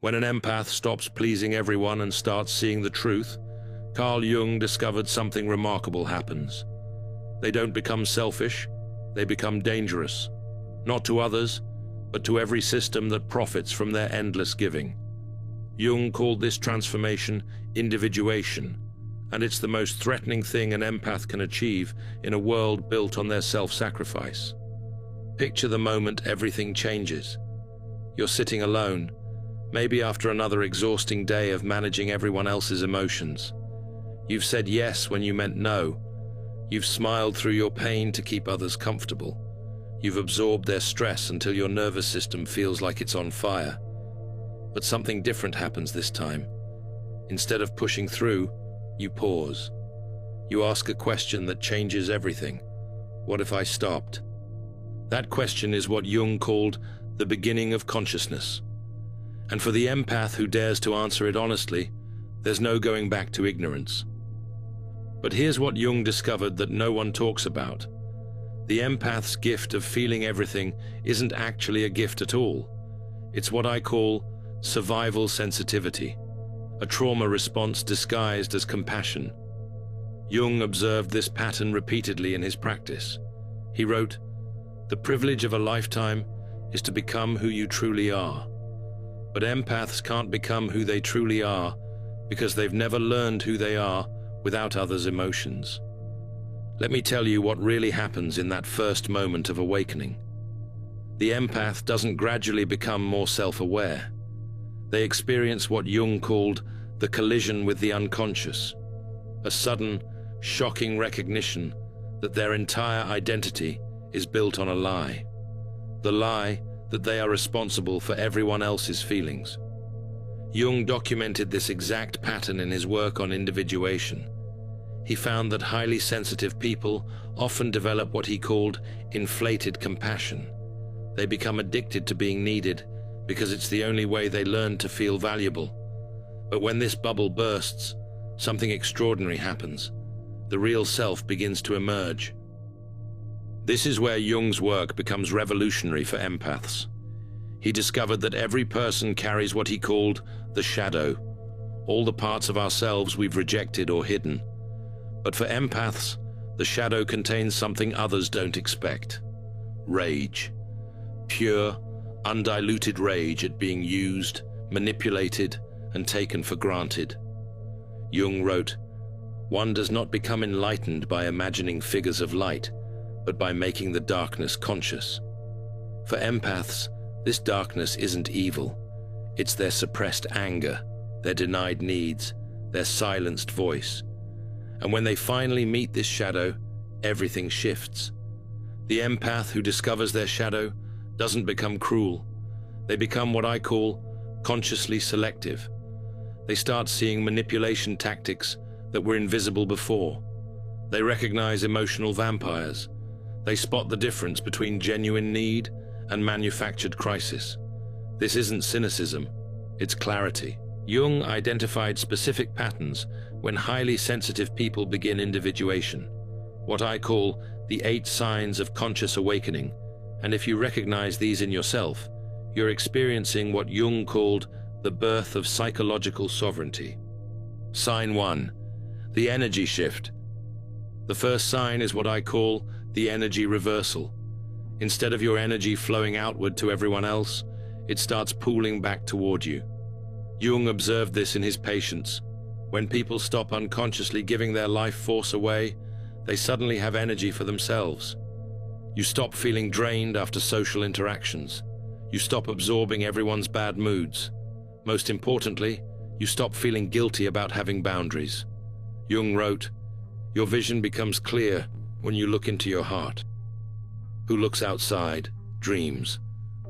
When an empath stops pleasing everyone and starts seeing the truth, Carl Jung discovered something remarkable happens. They don't become selfish, they become dangerous, not to others, but to every system that profits from their endless giving. Jung called this transformation individuation, and it's the most threatening thing an empath can achieve in a world built on their self-sacrifice. Picture the moment everything changes. You're sitting alone, maybe after another exhausting day of managing everyone else's emotions. You've said yes when you meant no. You've smiled through your pain to keep others comfortable. You've absorbed their stress until your nervous system feels like it's on fire. But something different happens this time. Instead of pushing through, you pause. You ask a question that changes everything. What if I stopped? That question is what Jung called the beginning of consciousness. And for the empath who dares to answer it honestly, there's no going back to ignorance. But here's what Jung discovered that no one talks about. The empath's gift of feeling everything isn't actually a gift at all. It's what I call survival sensitivity, a trauma response disguised as compassion. Jung observed this pattern repeatedly in his practice. He wrote, "The privilege of a lifetime is to become who you truly are. But empaths can't become who they truly are because they've never learned who they are without others' emotions." Let me tell you what really happens in that first moment of awakening. The empath doesn't gradually become more self-aware. They experience what Jung called the collision with the unconscious, a sudden, shocking recognition that their entire identity is built on a lie. The lie that they are responsible for everyone else's feelings. Jung documented this exact pattern in his work on individuation. He found that highly sensitive people often develop what he called inflated compassion. They become addicted to being needed because it's the only way they learn to feel valuable. But when this bubble bursts, something extraordinary happens. The real self begins to emerge. This is where Jung's work becomes revolutionary for empaths. He discovered that every person carries what he called the shadow, all the parts of ourselves we've rejected or hidden. But for empaths, the shadow contains something others don't expect. Rage. Pure, undiluted rage at being used, manipulated, and taken for granted. Jung wrote, "One does not become enlightened by imagining figures of light, but by making the darkness conscious." For empaths, this darkness isn't evil. It's their suppressed anger, their denied needs, their silenced voice. And when they finally meet this shadow, everything shifts. The empath who discovers their shadow doesn't become cruel. They become what I call consciously selective. They start seeing manipulation tactics that were invisible before. They recognize emotional vampires. They spot the difference between genuine need and manufactured crisis. This isn't cynicism, it's clarity. Jung identified specific patterns when highly sensitive people begin individuation, what I call the 8 signs of conscious awakening, and if you recognize these in yourself, you're experiencing what Jung called the birth of psychological sovereignty. Sign 1. The energy shift. The first sign is what I call the energy reversal. Instead of your energy flowing outward to everyone else, it starts pooling back toward you. Jung observed this in his patients. When people stop unconsciously giving their life force away, they suddenly have energy for themselves. You stop feeling drained after social interactions. You stop absorbing everyone's bad moods. Most importantly, you stop feeling guilty about having boundaries. Jung wrote, "Your vision becomes clear when you look into your heart. Who looks outside, dreams.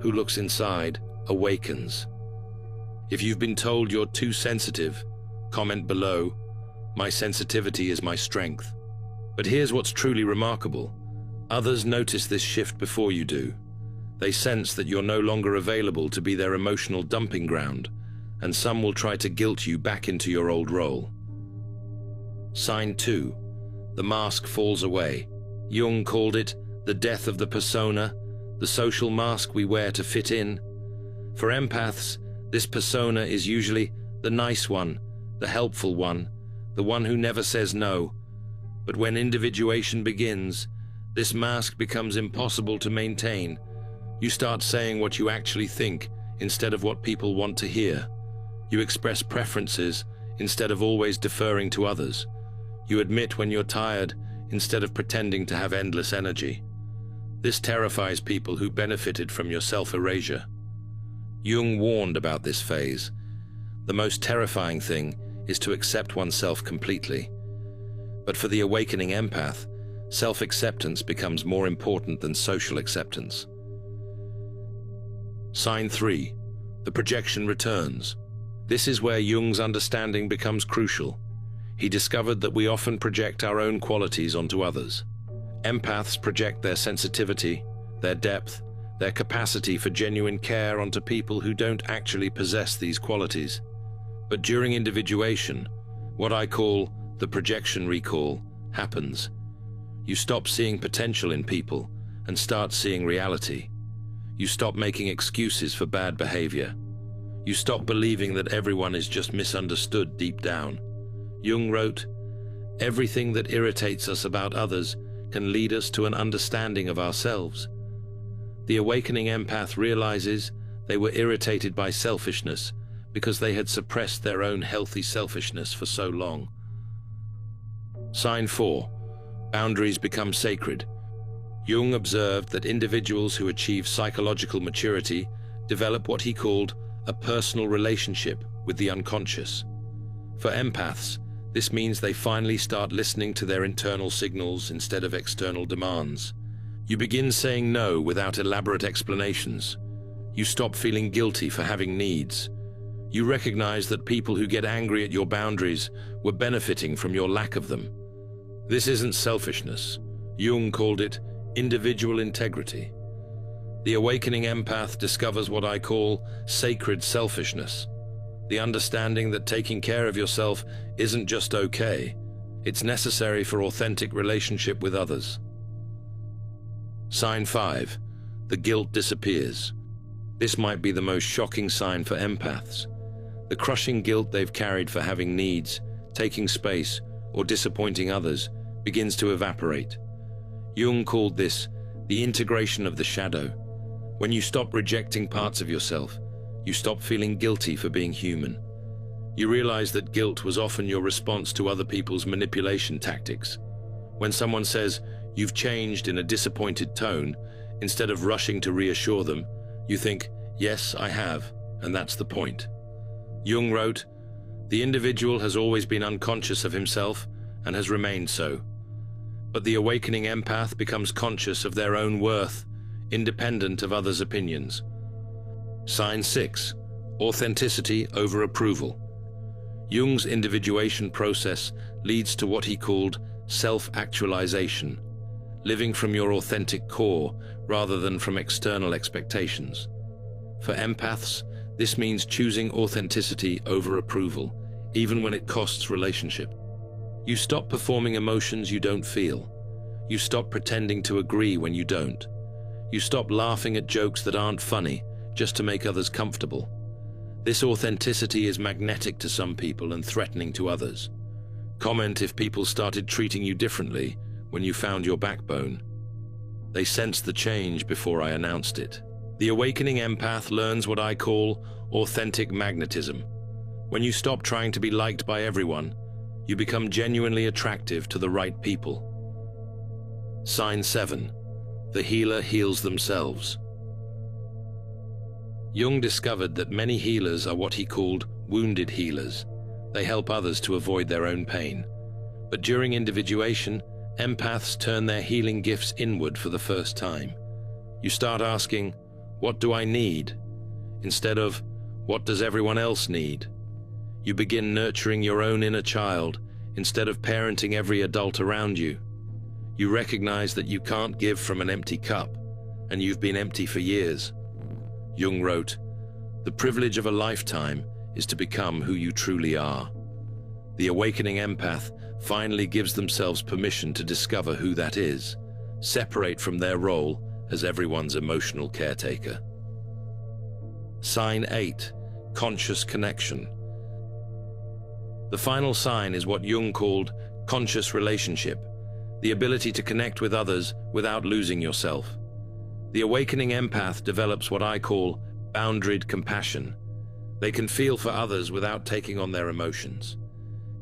Who looks inside, awakens." If you've been told you're too sensitive, comment below, "My sensitivity is my strength." But here's what's truly remarkable. Others notice this shift before you do. They sense that you're no longer available to be their emotional dumping ground, and some will try to guilt you back into your old role. Sign 2. The mask falls away. Jung called it the death of the persona, the social mask we wear to fit in. For empaths, This persona is usually the nice one, the helpful one, the one who never says no. But when individuation begins, this mask becomes impossible to maintain. You start saying what you actually think instead of what people want to hear. You express preferences instead of always deferring to others. You admit when you're tired instead of pretending to have endless energy. This terrifies people who benefited from your self-erasure. Jung warned about this phase. The most terrifying thing is to accept oneself completely. But for the awakening empath, self-acceptance becomes more important than social acceptance. Sign 3. The projection returns. This is where Jung's understanding becomes crucial. He discovered that we often project our own qualities onto others. Empaths project their sensitivity, their depth, their capacity for genuine care onto people who don't actually possess these qualities. But during individuation, what I call the projection recall happens. You stop seeing potential in people and start seeing reality. You stop making excuses for bad behavior. You stop believing that everyone is just misunderstood deep down. Jung wrote, "Everything that irritates us about others can lead us to an understanding of ourselves." The awakening empath realizes they were irritated by selfishness because they had suppressed their own healthy selfishness for so long. Sign 4. Boundaries become sacred. Jung observed that individuals who achieve psychological maturity develop what he called a personal relationship with the unconscious. For empaths, this means they finally start listening to their internal signals instead of external demands. You begin saying no without elaborate explanations. You stop feeling guilty for having needs. You recognize that people who get angry at your boundaries were benefiting from your lack of them. This isn't selfishness. Jung called it individual integrity. The awakening empath discovers what I call sacred selfishness. The understanding that taking care of yourself isn't just okay, it's necessary for authentic relationship with others. Sign 5. The guilt disappears. This might be the most shocking sign for empaths. The crushing guilt they've carried for having needs, taking space, or disappointing others begins to evaporate. Jung called this the integration of the shadow. When you stop rejecting parts of yourself, you stop feeling guilty for being human. You realize that guilt was often your response to other people's manipulation tactics. When someone says, "You've changed," in a disappointed tone, instead of rushing to reassure them, you think, "Yes, I have, and that's the point." Jung wrote, "The individual has always been unconscious of himself and has remained so. But the awakening empath becomes conscious of their own worth, independent of others' opinions." Sign 6. Authenticity over approval. Jung's individuation process leads to what he called self-actualization, living from your authentic core rather than from external expectations. For empaths, this means choosing authenticity over approval, even when it costs relationship. You stop performing emotions you don't feel. You stop pretending to agree when you don't. You stop laughing at jokes that aren't funny just to make others comfortable. This authenticity is magnetic to some people and threatening to others. Comment if people started treating you differently when you found your backbone. They sensed the change before I announced it. The awakening empath learns what I call authentic magnetism. When you stop trying to be liked by everyone, you become genuinely attractive to the right people. Sign 7. The healer heals themselves. Jung discovered that many healers are what he called wounded healers. They help others to avoid their own pain. But during individuation, empaths turn their healing gifts inward for the first time. You start asking, "What do I need?" instead of, "What does everyone else need?" You begin nurturing your own inner child instead of parenting every adult around you. You recognize that you can't give from an empty cup, and you've been empty for years. Jung wrote, "The privilege of a lifetime is to become who you truly are." The awakening empath finally gives themselves permission to discover who that is, separate from their role as everyone's emotional caretaker. Sign 8. conscious connection. The final sign is what Jung called conscious relationship, the ability to connect with others without losing yourself. The awakening empath develops what I call boundaried compassion. They can feel for others without taking on their emotions.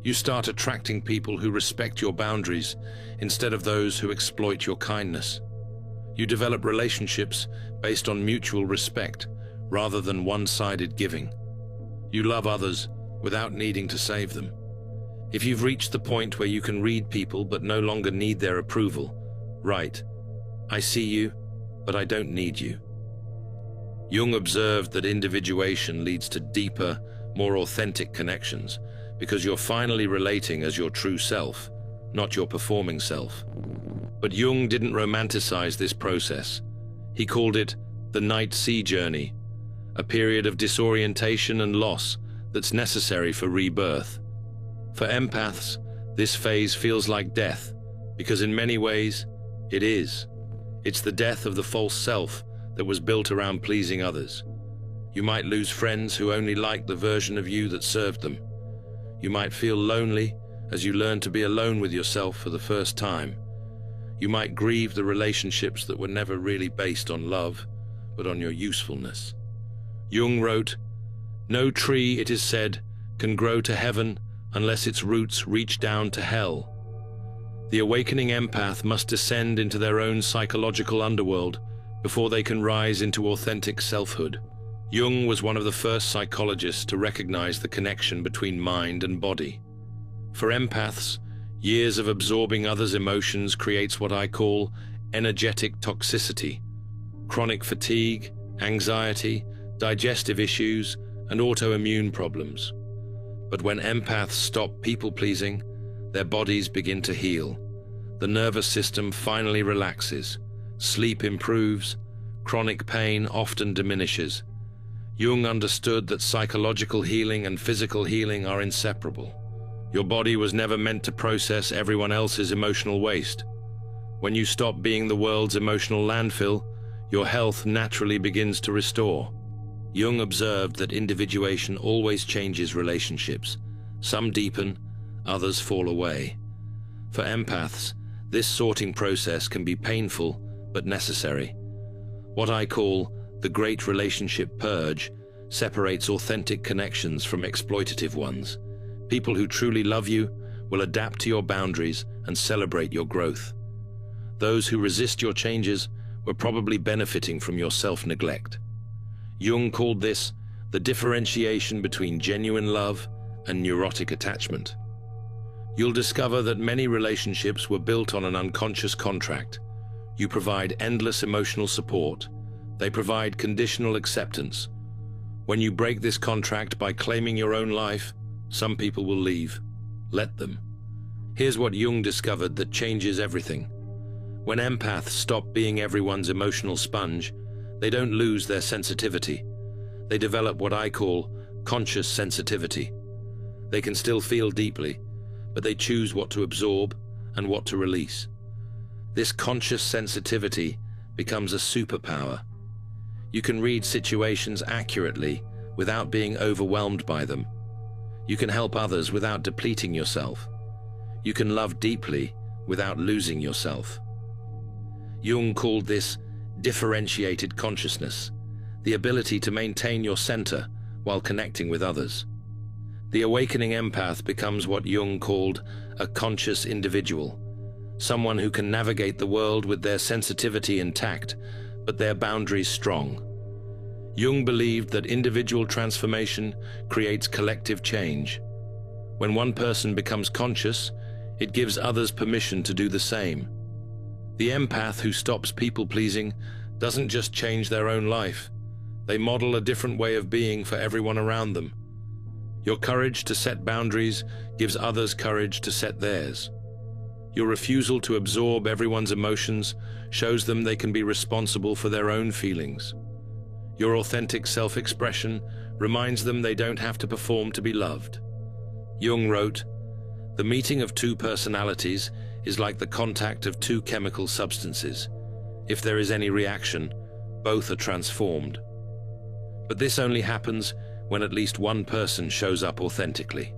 You start attracting people who respect your boundaries instead of those who exploit your kindness. You develop relationships based on mutual respect rather than one-sided giving. You love others without needing to save them. If you've reached the point where you can read people but no longer need their approval, right, I see you, but I don't need you. Jung observed that individuation leads to deeper, more authentic connections because you're finally relating as your true self, not your performing self. But Jung didn't romanticize this process. He called it the night sea journey, a period of disorientation and loss that's necessary for rebirth. For empaths, this phase feels like death, because in many ways, it is. It's the death of the false self that was built around pleasing others. You might lose friends who only liked the version of you that served them. You might feel lonely as you learn to be alone with yourself for the first time. You might grieve the relationships that were never really based on love, but on your usefulness. Jung wrote, "No tree, it is said, can grow to heaven unless its roots reach down to hell." The awakening empath must descend into their own psychological underworld before they can rise into authentic selfhood. Jung was one of the first psychologists to recognize the connection between mind and body. For empaths, years of absorbing others' emotions creates what I call energetic toxicity, chronic fatigue, anxiety, digestive issues, and autoimmune problems. But when empaths stop people-pleasing, their bodies begin to heal. The nervous system finally relaxes, sleep improves, chronic pain often diminishes. Jung understood that psychological healing and physical healing are inseparable. Your body was never meant to process everyone else's emotional waste. When you stop being the world's emotional landfill, your health naturally begins to restore. Jung observed that individuation always changes relationships. Some deepen, others fall away. For empaths, this sorting process can be painful but necessary. What I call the Great Relationship Purge separates authentic connections from exploitative ones. People who truly love you will adapt to your boundaries and celebrate your growth. Those who resist your changes were probably benefiting from your self-neglect. Jung called this the differentiation between genuine love and neurotic attachment. You'll discover that many relationships were built on an unconscious contract. You provide endless emotional support. They provide conditional acceptance. When you break this contract by claiming your own life, some people will leave. Let them. Here's what Jung discovered that changes everything. When empaths stop being everyone's emotional sponge, they don't lose their sensitivity. They develop what I call conscious sensitivity. They can still feel deeply, but they choose what to absorb and what to release. This conscious sensitivity becomes a superpower. You can read situations accurately without being overwhelmed by them. You can help others without depleting yourself. You can love deeply without losing yourself. Jung called this differentiated consciousness, the ability to maintain your center while connecting with others. The awakening empath becomes what Jung called a conscious individual, someone who can navigate the world with their sensitivity intact, but their boundaries strong. Jung believed that individual transformation creates collective change. When one person becomes conscious, it gives others permission to do the same. The empath who stops people-pleasing doesn't just change their own life. They model a different way of being for everyone around them. Your courage to set boundaries gives others courage to set theirs. Your refusal to absorb everyone's emotions shows them they can be responsible for their own feelings. Your authentic self-expression reminds them they don't have to perform to be loved. Jung wrote, "The meeting of two personalities is like the contact of two chemical substances. If there is any reaction, both are transformed. But this only happens when at least one person shows up authentically.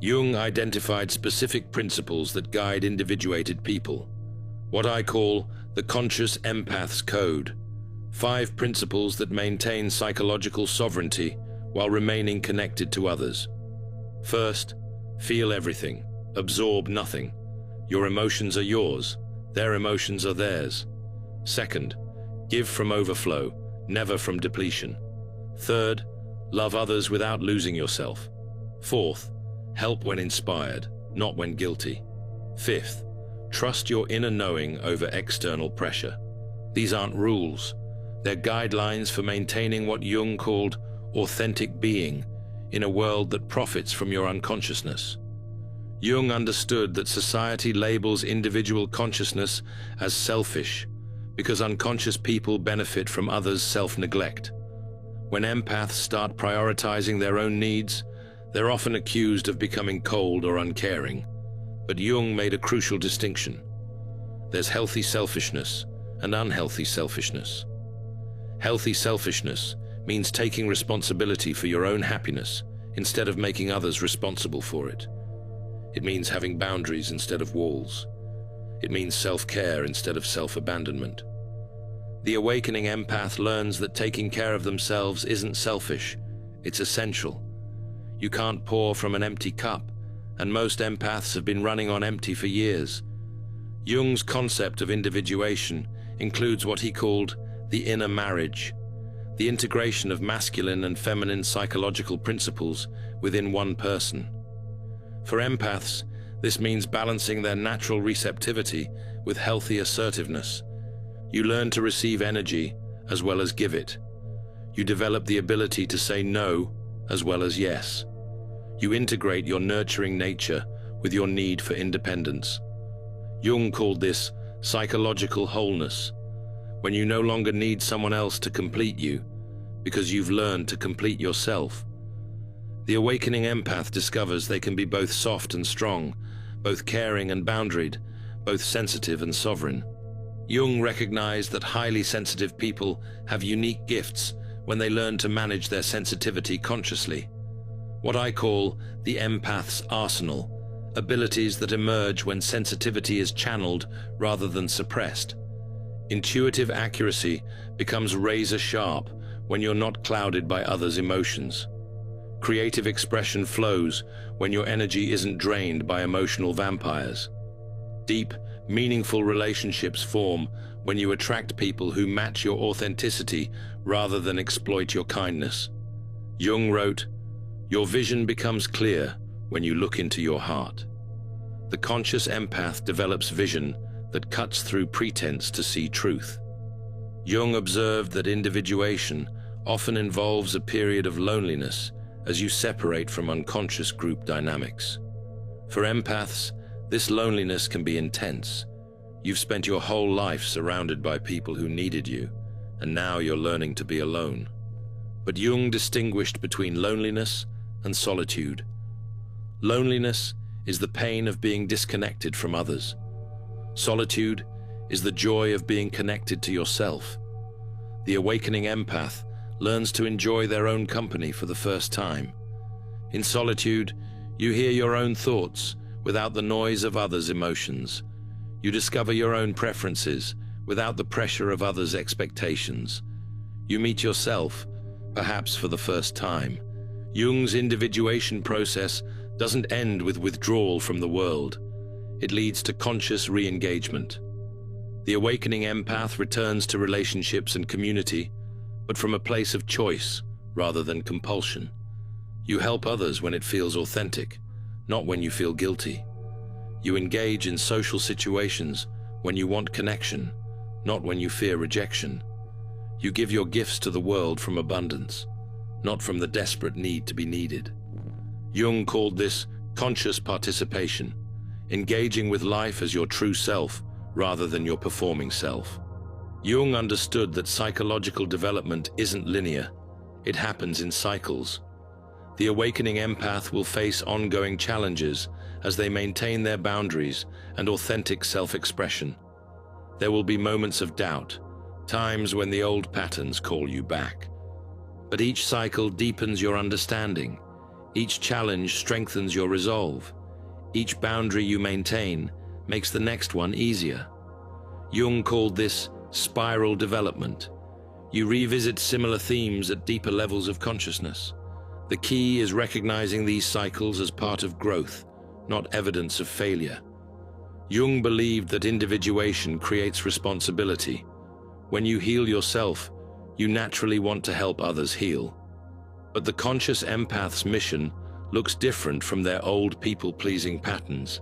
Jung identified specific principles that guide individuated people, what I call the conscious empath's code, 5 principles that maintain psychological sovereignty while remaining connected to others. First, feel everything, absorb nothing. Your emotions are yours, their emotions are theirs. Second, give from overflow, never from depletion. Third, love others without losing yourself. Fourth, help when inspired, not when guilty. Fifth, trust your inner knowing over external pressure. These aren't rules. They're guidelines for maintaining what Jung called authentic being in a world that profits from your unconsciousness. Jung understood that society labels individual consciousness as selfish because unconscious people benefit from others' self-neglect. When empaths start prioritizing their own needs, they're often accused of becoming cold or uncaring. But Jung made a crucial distinction. There's healthy selfishness and unhealthy selfishness. Healthy selfishness means taking responsibility for your own happiness instead of making others responsible for it. It means having boundaries instead of walls. It means self-care instead of self-abandonment. The awakening empath learns that taking care of themselves isn't selfish, it's essential. You can't pour from an empty cup, and most empaths have been running on empty for years. Jung's concept of individuation includes what he called the inner marriage, the integration of masculine and feminine psychological principles within one person. For empaths, this means balancing their natural receptivity with healthy assertiveness. You learn to receive energy as well as give it. You develop the ability to say no as well as yes. You integrate your nurturing nature with your need for independence. Jung called this psychological wholeness, when you no longer need someone else to complete you because you've learned to complete yourself. The awakening empath discovers they can be both soft and strong, both caring and boundaried, both sensitive and sovereign. Jung recognized that highly sensitive people have unique gifts when they learn to manage their sensitivity consciously. What I call the empath's arsenal, abilities that emerge when sensitivity is channeled rather than suppressed. Intuitive accuracy becomes razor sharp when you're not clouded by others' emotions. Creative expression flows when your energy isn't drained by emotional vampires. Deep, meaningful relationships form when you attract people who match your authenticity rather than exploit your kindness. Jung wrote, "Your vision becomes clear when you look into your heart." The conscious empath develops vision that cuts through pretense to see truth. Jung observed that individuation often involves a period of loneliness as you separate from unconscious group dynamics. For empaths, this loneliness can be intense. You've spent your whole life surrounded by people who needed you, and now you're learning to be alone. But Jung distinguished between loneliness and solitude. Loneliness is the pain of being disconnected from others. Solitude is the joy of being connected to yourself. The awakening empath learns to enjoy their own company for the first time. In solitude, you hear your own thoughts without the noise of others' emotions. You discover your own preferences without the pressure of others' expectations. You meet yourself, perhaps for the first time. Jung's individuation process doesn't end with withdrawal from the world. It leads to conscious re-engagement. The awakening empath returns to relationships and community, but from a place of choice rather than compulsion. You help others when it feels authentic, not when you feel guilty. You engage in social situations when you want connection, not when you fear rejection. You give your gifts to the world from abundance, not from the desperate need to be needed. Jung called this conscious participation, engaging with life as your true self rather than your performing self. Jung understood that psychological development isn't linear. It happens in cycles. The awakening empath will face ongoing challenges as they maintain their boundaries and authentic self-expression. There will be moments of doubt, times when the old patterns call you back. But each cycle deepens your understanding. Each challenge strengthens your resolve. Each boundary you maintain makes the next one easier. Jung called this spiral development. You revisit similar themes at deeper levels of consciousness. The key is recognizing these cycles as part of growth, not evidence of failure. Jung believed that individuation creates responsibility. When you heal yourself, you naturally want to help others heal. But the conscious empath's mission looks different from their old people-pleasing patterns.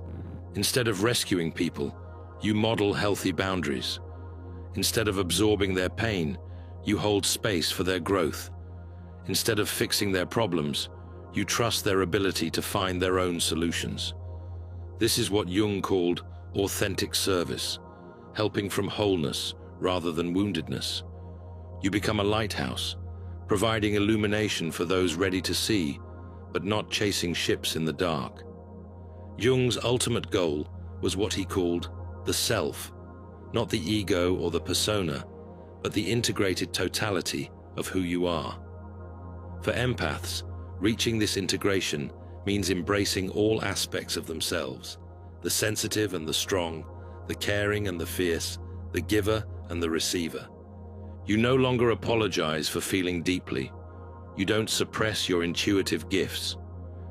Instead of rescuing people, you model healthy boundaries. Instead of absorbing their pain, you hold space for their growth. Instead of fixing their problems, you trust their ability to find their own solutions. This is what Jung called authentic service, helping from wholeness rather than woundedness. You become a lighthouse, providing illumination for those ready to see, but not chasing ships in the dark. Jung's ultimate goal was what he called the self, not the ego or the persona, but the integrated totality of who you are. For empaths, reaching this integration means embracing all aspects of themselves, the sensitive and the strong, the caring and the fierce, the giver and the receiver. You no longer apologize for feeling deeply. You don't suppress your intuitive gifts.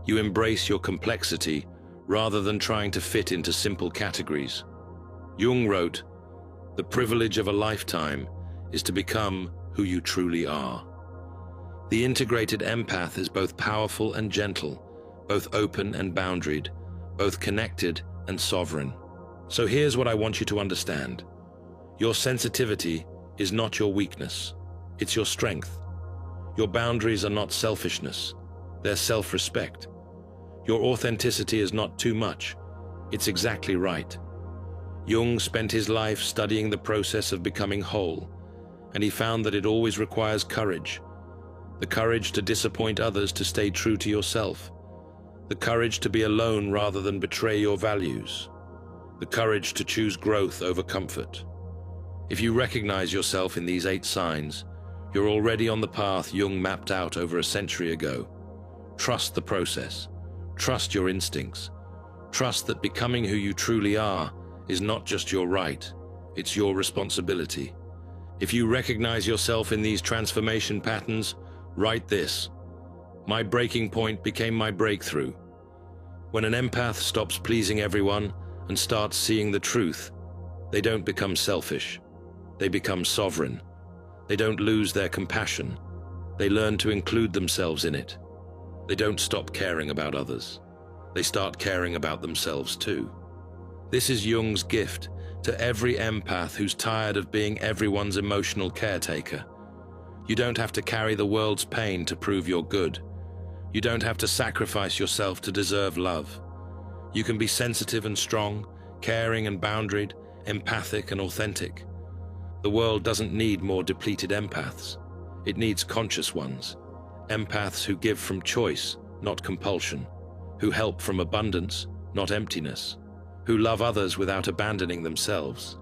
You embrace your complexity rather than trying to fit into simple categories. Jung wrote, "The privilege of a lifetime is to become who you truly are." The integrated empath is both powerful and gentle, both open and boundaried, both connected and sovereign. So here's what I want you to understand. Your sensitivity is not your weakness, it's your strength. Your boundaries are not selfishness, they're self-respect. Your authenticity is not too much, it's exactly right. Jung spent his life studying the process of becoming whole, and he found that it always requires courage. The courage to disappoint others to stay true to yourself. The courage to be alone rather than betray your values. The courage to choose growth over comfort. If you recognize yourself in these 8 signs, you're already on the path Jung mapped out over a century ago. Trust the process. Trust your instincts. Trust that becoming who you truly are is not just your right, it's your responsibility. If you recognize yourself in these transformation patterns, write this: my breaking point became my breakthrough. When an empath stops pleasing everyone and starts seeing the truth, they don't become selfish. They become sovereign. They don't lose their compassion. They learn to include themselves in it. They don't stop caring about others. They start caring about themselves too. This is Jung's gift to every empath who's tired of being everyone's emotional caretaker. You don't have to carry the world's pain to prove you're good. You don't have to sacrifice yourself to deserve love. You can be sensitive and strong, caring and boundaried, empathic and authentic. The world doesn't need more depleted empaths. It needs conscious ones. Empaths who give from choice, not compulsion. Who help from abundance, not emptiness. Who love others without abandoning themselves.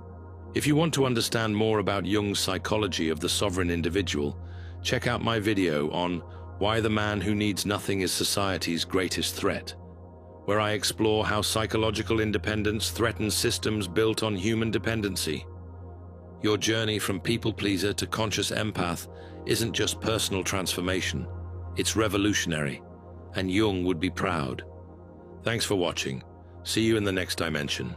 If you want to understand more about Jung's psychology of the sovereign individual, check out my video on Why the Man Who Needs Nothing is Society's Greatest Threat, where I explore how psychological independence threatens systems built on human dependency. Your journey from people-pleaser to conscious empath isn't just personal transformation, it's revolutionary, and Jung would be proud. Thanks for watching. See you in the next dimension.